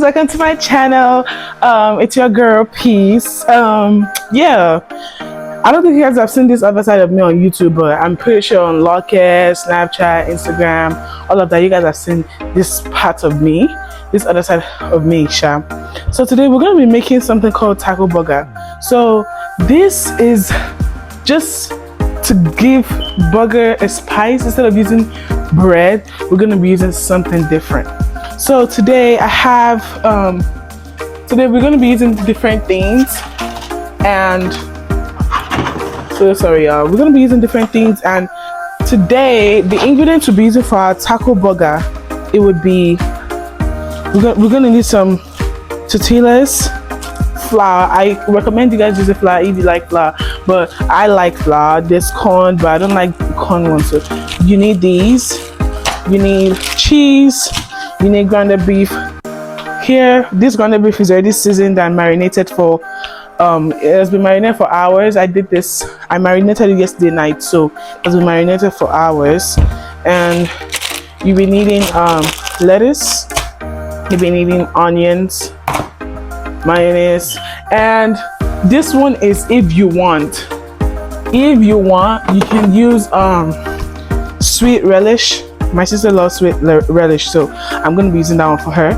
welcome to my channel. It's your girl Peace. Yeah, I don't think you guys have seen this other side of me on YouTube, but I'm pretty sure on Locket, Snapchat, Instagram, all of that, you guys have seen this part of me, this other side of me, Sha. So today we're going to be making something called taco burger. So this is just to give burger a spice. Instead of using bread, we're going to be using something different. So today I have today we're going to be using different things, and so sorry y'all, we're going to be using different things. And today the ingredients we'll be using for our taco burger, it would be, we're going to need some tortillas, flour. I recommend you guys use the flour if you like flour, but I like flour. There's corn, but I don't like the corn one. So you need these, you need cheese, you need grounded beef. Here, this grounded beef is already seasoned and marinated for it has been marinated for hours. I marinated it yesterday night, so it has been marinated for hours. And you'll be needing lettuce, you'll be needing onions, mayonnaise, and this one is if you want, you can use sweet relish. My sister loves sweet relish, so I'm going to be using that one for her.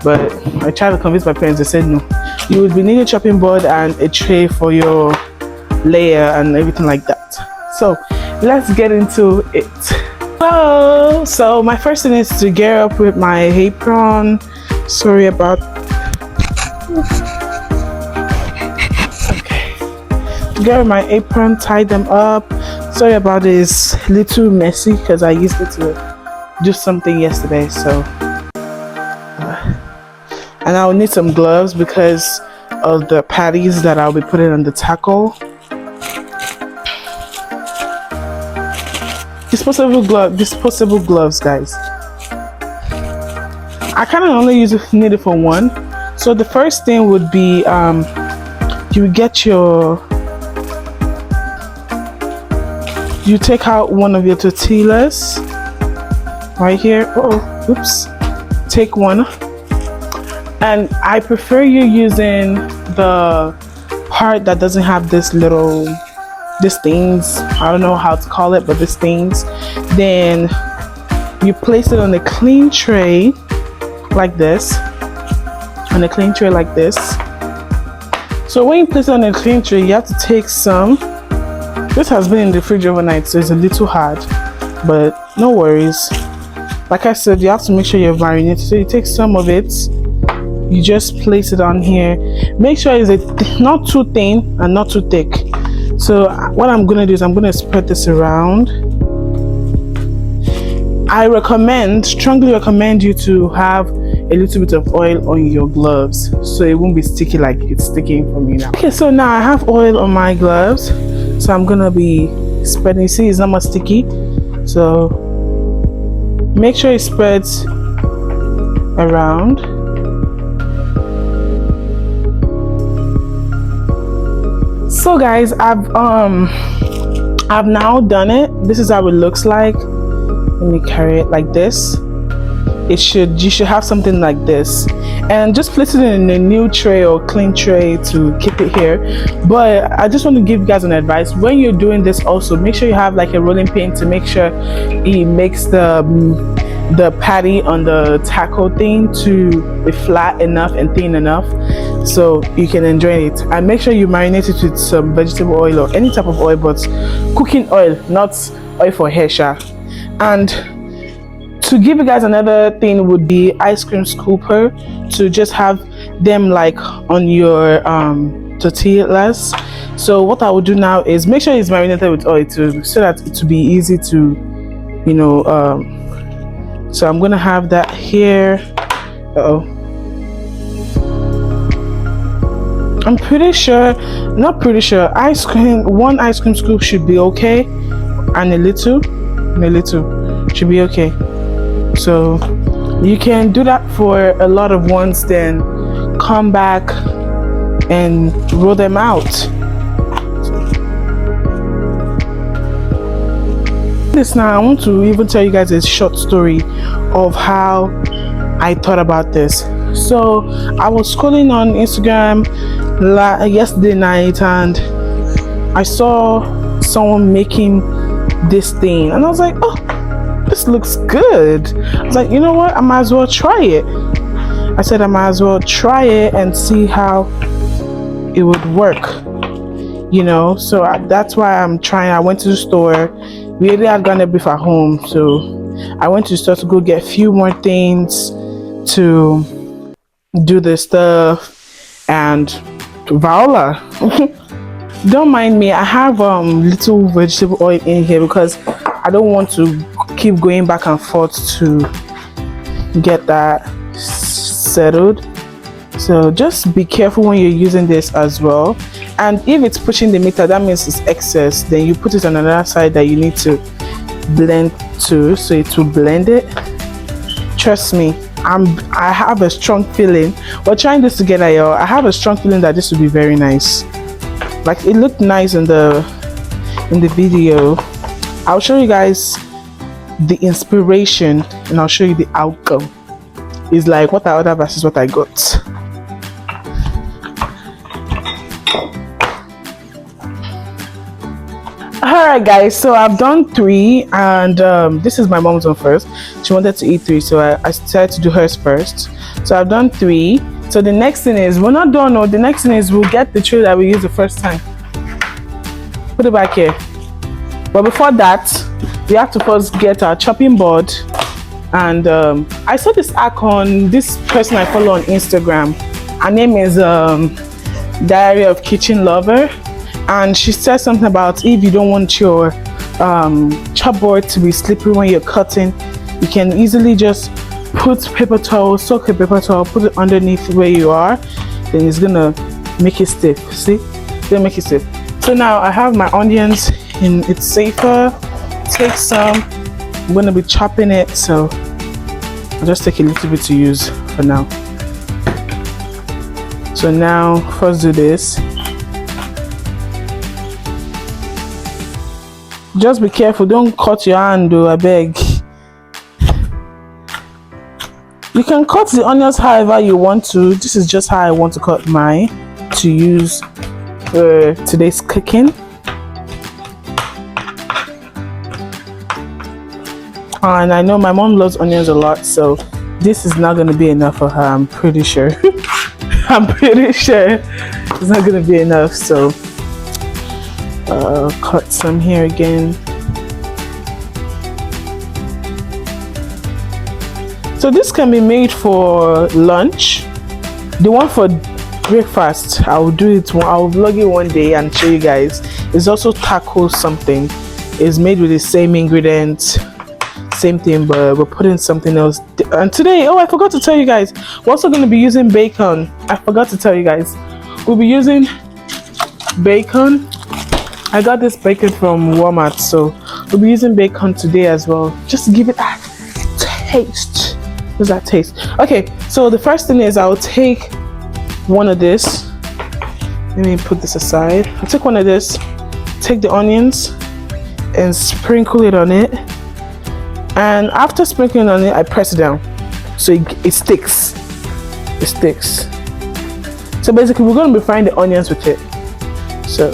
But I tried to convince my parents, they said no. You would be needing a chopping board and a tray for your layer and everything like that. So let's get into it. So my first thing is to gear up with my apron. Sorry about get my apron, tie them up. Sorry about this, little messy because I used it to do something yesterday. So and I'll need some gloves because of the patties that I'll be putting on the taco. Disposable gloves, guys. I kind of only need it for one. So the first thing would be you get you take out one of your tortillas right here. Oh, oops. Take one. And I prefer you using the part that doesn't have these things. I don't know how to call it, but these things. Then you place it on a clean tray like this. On a clean tray like this. So when you place it on a clean tray, you have to take some. This has been in the fridge overnight, so it's a little hard, but no worries. Like I said, you have to make sure you're marinated. So you take some of it, you just place it on here. Make sure it's not too thin and not too thick. So what I'm gonna do is I'm gonna spread this around. I strongly recommend you to have a little bit of oil on your gloves so it won't be sticky like it's sticking for me now. Okay, so now I have oil on my gloves, so I'm gonna be spreading. You see, it's not much sticky, so make sure it spreads around. So guys, I've now done it. This is how it looks like. Let me carry it like this. You should have something like this, and just place it in a new tray or clean tray to keep it here. But I just want to give you guys an advice. When you're doing this, also make sure you have like a rolling pin to make sure it makes the patty on the taco thing to be flat enough and thin enough so you can enjoy it. And make sure you marinate it with some vegetable oil or any type of oil, but cooking oil, not oil for hair, sha. And to give you guys another thing would be ice cream scooper, to just have them like on your tortillas. So what I will do now is make sure it's marinated with oil too, so that it will be easy to, you know, so I'm gonna have that here. I'm pretty sure, not pretty sure, one ice cream scoop should be okay, and a little should be okay. So you can do that for a lot of ones, then come back and roll them out. This now, I want to even tell you guys a short story of how I thought about this. So I was scrolling on Instagram yesterday night, and I saw someone making this thing, and I was like, oh, this looks good. I was like, you know what, I might as well try it. I said I might as well try it and see how it would work, so that's why I'm trying. I went to the store. We already had gotten a beef at home, so I went to the store to go get a few more things to do this stuff. And voila. Don't mind me, I have little vegetable oil in here because I don't want to keep going back and forth to get that settled. So just be careful when you're using this as well. And if it's pushing the meter, that means it's excess. Then you put it on another side that you need to blend to, so it will blend it. Trust me, I have a strong feeling. We're trying this together, y'all. I have a strong feeling that this will be very nice. Like, it looked nice in the video. I'll show you guys the inspiration and I'll show you the outcome. It's like what I ordered versus what I got. Alright guys, so I've done 3, and this is my mom's one first. She wanted to eat 3, so I decided to do hers first. So I've done 3. So the next thing is, we're not done. No, the next thing is we'll get the tray that we used the first time. Put it back here. But before that, we have to first get our chopping board. And I saw this hack on this person I follow on Instagram. Her name is Diary of Kitchen Lover. And she said something about if you don't want your chop board to be slippery when you're cutting, you can easily just put paper towel, soak a paper towel, put it underneath where you are, then it's gonna make it stiff. See, it's gonna make it stiff. So now I have my onions, and it's safer. Take some. I'm gonna be chopping it, so I'll just take a little bit to use for now. So now first do this. Just be careful, don't cut your hand though, I beg. You can cut the onions however you want to. This is just how I want to cut mine to use for today's cooking. And I know my mom loves onions a lot, so this is not going to be enough for her, I'm pretty sure. I'm pretty sure it's not going to be enough, so cut some here again. So this can be made for lunch. The one for breakfast, I'll do it. I'll vlog it one day and show you guys. It's also taco something. It's made with the same ingredients, same thing, but we're putting something else. And today, oh, I forgot to tell you guys, we're also going to be using bacon. I forgot to tell you guys, we'll be using bacon. I got this bacon from Walmart, so we'll be using bacon today as well, just to give it that taste. What's that taste? Okay, so the first thing is I'll take one of this. Let me put this aside. I'll take one of this, take the onions and sprinkle it on it. And after sprinkling on it, I press it down so it sticks. It sticks. So basically, we're going to be frying the onions with it. So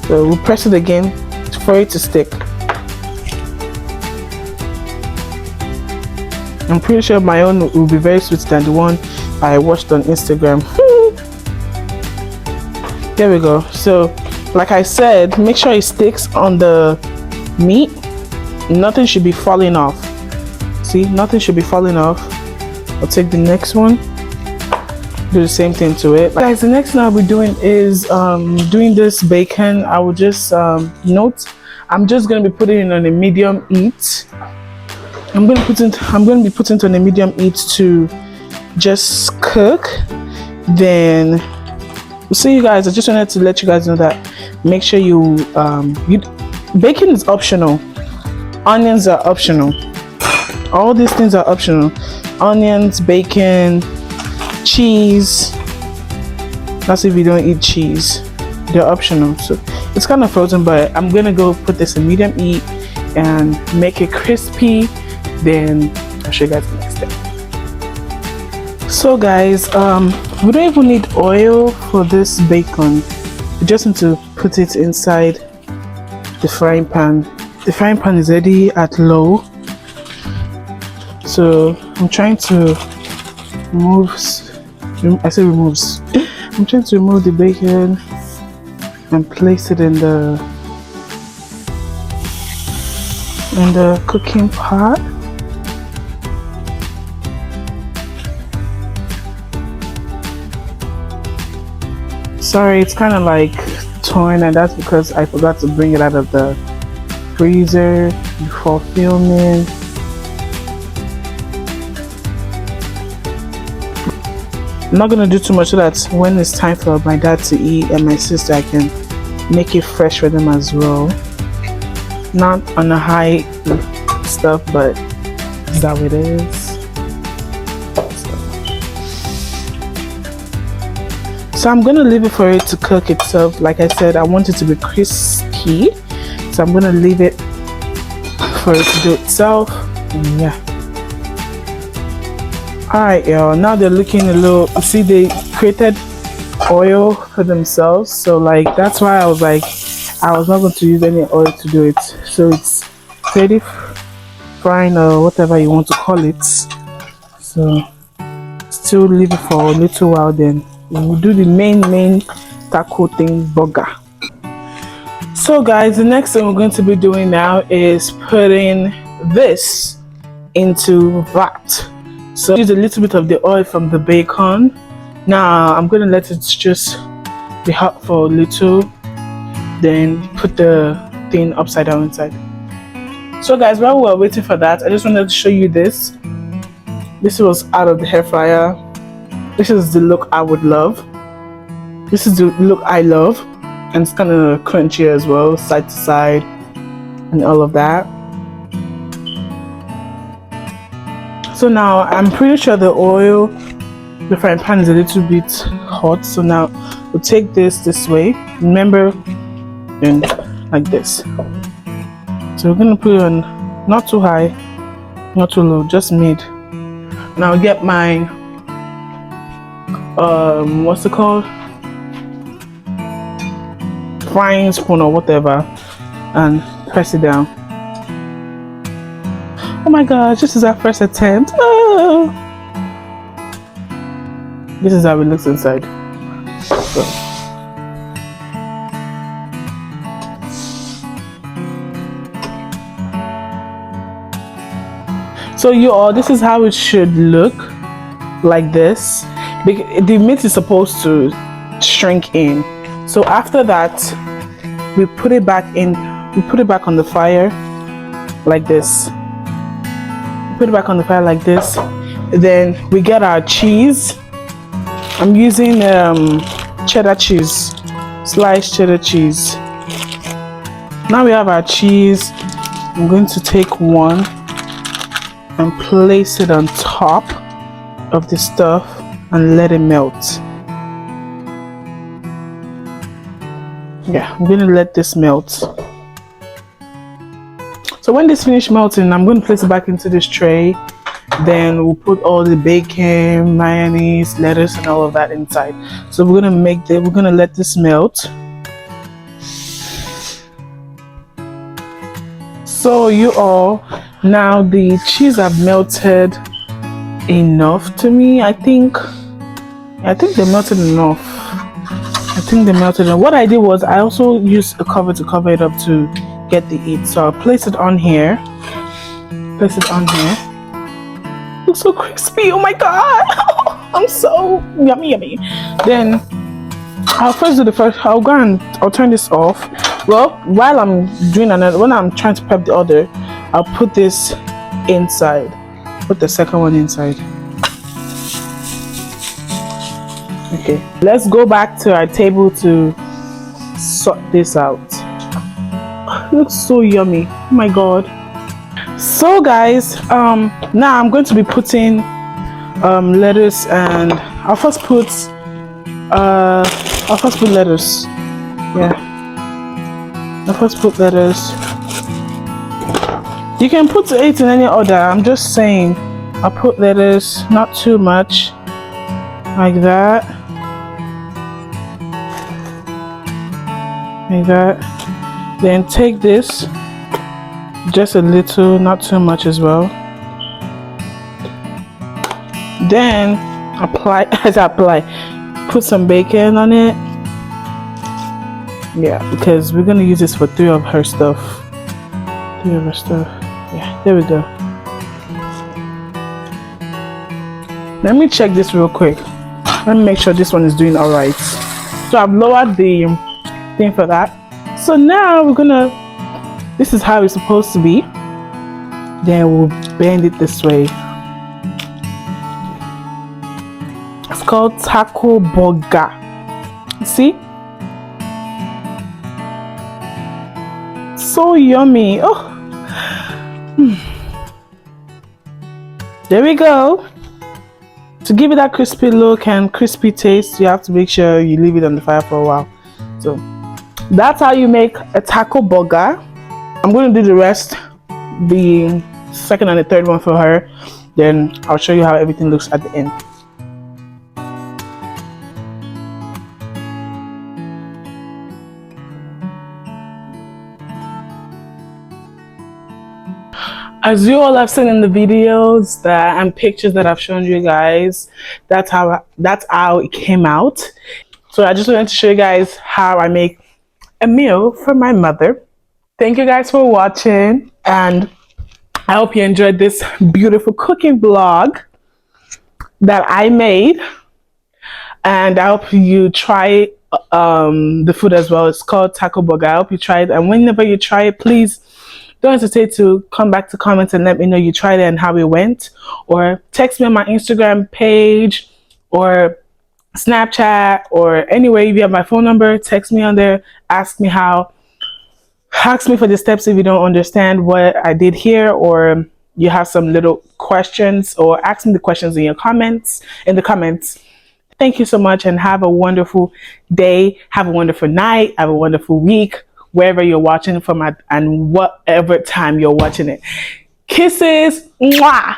we'll press it again for it to stick. I'm pretty sure my own will be very sweet than the one I watched on Instagram. There we go. So like I said, make sure it sticks on the meat. Nothing should be falling off. See, nothing should be falling off. I'll take the next one, do the same thing to it. Guys, the next thing I'll be doing is doing this bacon. I will just note, I'm just going to be putting it on a medium heat. I'm going to be putting it on a medium heat to just cook. Then we'll see you guys. I just wanted to let you guys know that make sure you bacon is optional, onions are optional, all these things are optional. Onions, bacon, cheese. That's if you don't eat cheese, they're optional. So it's kind of frozen, but I'm gonna go put this in medium heat and make it crispy. Then I'll show you guys the next step. So guys, we don't even need oil for this bacon. We just need to put it inside the frying pan. The frying pan is already at low, so I'm trying to remove. I say removes. I'm trying to remove the bacon and place it in the cooking pot. Sorry, it's kind of like torn, and that's because I forgot to bring it out of the freezer before filming. I'm not gonna do too much so that when it's time for my dad to eat and my sister, I can make it fresh for them as well. Not on a high stuff, but is that what it is? So I'm gonna leave it for it to cook itself. Like I said, I want it to be crispy, so I'm gonna leave it for it to do itself. And yeah. Alright y'all, now they're looking a little, you see they created oil for themselves, so like that's why I was like, I was not going to use any oil to do it. So it's ready frying or whatever you want to call it. So still leave it for a little while, then we'll do the main taco thing, burger. So guys, the next thing we're going to be doing now is putting this into vat. So use a little bit of the oil from the bacon. Now I'm going to let it just be hot for a little, then put the thing upside down inside. So guys, while we're waiting for that, I just wanted to show you this. This was out of the hair fryer. This is the look I would love. This is the look I love, and it's kind of crunchy as well, side to side and all of that. So now I'm pretty sure the oil, the frying pan is a little bit hot. So now we'll take this way. Remember, and like this. So we're gonna put it on not too high, not too low, just mid. Now get my what's it called? Frying spoon or whatever, and press it down. Oh my gosh, this is our first attempt. Oh. This is how it looks inside. So you all, this is how it should look, like this. The meat is supposed to shrink in. So after that, we put it back in. We put it back on the fire, like this. Put it back on the fire like this. Then we get our cheese. I'm using cheddar cheese, sliced cheddar cheese. Now we have our cheese. I'm going to take one and place it on top of the stuff and let it melt. Yeah, I'm going to let this melt. So when this finishes melting, I'm going to place it back into this tray. Then we'll put all the bacon, mayonnaise, lettuce, and all of that inside. So we're gonna let this melt. So you all, now the cheese have melted enough to me. I think they melted enough. What I did was I also used a cover to cover it up to get the heat. So I'll place it on here. Looks so crispy. Oh my god. I'm so yummy. Then I'll first do I'll go and I'll turn this off. Well, while I'm doing another, when I'm trying to prep the other, I'll put this inside. Put the second one inside. Okay, let's go back to our table to sort this out. It looks so yummy. Oh my god. So guys, now I'm going to be putting lettuce, and I'll first put lettuce. Yeah, I'll first put lettuce. You can put it in any order. I'm just saying I'll put lettuce, not too much, like that. Like that. Then take this, just a little, not too much as well. Then put some bacon on it. Yeah, because we're gonna use this for 3 of her stuff. Yeah, there we go. Let me check this real quick. Let me make sure this one is doing all right. So I've lowered the thing for that. So now we're gonna, this is how it's supposed to be. Then we'll bend it this way. It's called taco burger. See? So yummy. Oh. There we go. To give it that crispy look and crispy taste, you have to make sure you leave it on the fire for a while. So that's how you make a taco burger. I'm going to do the rest, the second and the third one for her. Then I'll show you how everything looks at the end. As you all have seen in the videos and pictures that I've shown you guys, that's how it came out. So I just wanted to show you guys how I make a meal for my mother. Thank you guys for watching, and I hope you enjoyed this beautiful cooking vlog that I made. And I hope you try the food as well. It's called taco burger. I hope you try it, and whenever you try it, please don't hesitate to come back to comments and let me know you tried it and how it went, or text me on my Instagram page or Snapchat, or anyway, if you have my phone number, text me on there. Ask me for the steps if you don't understand what I did here, or you have some little questions, or ask me the questions in the comments. Thank you so much, and have a wonderful day, have a wonderful night, have a wonderful week, wherever you're watching from and whatever time you're watching it. Kisses. Mwah.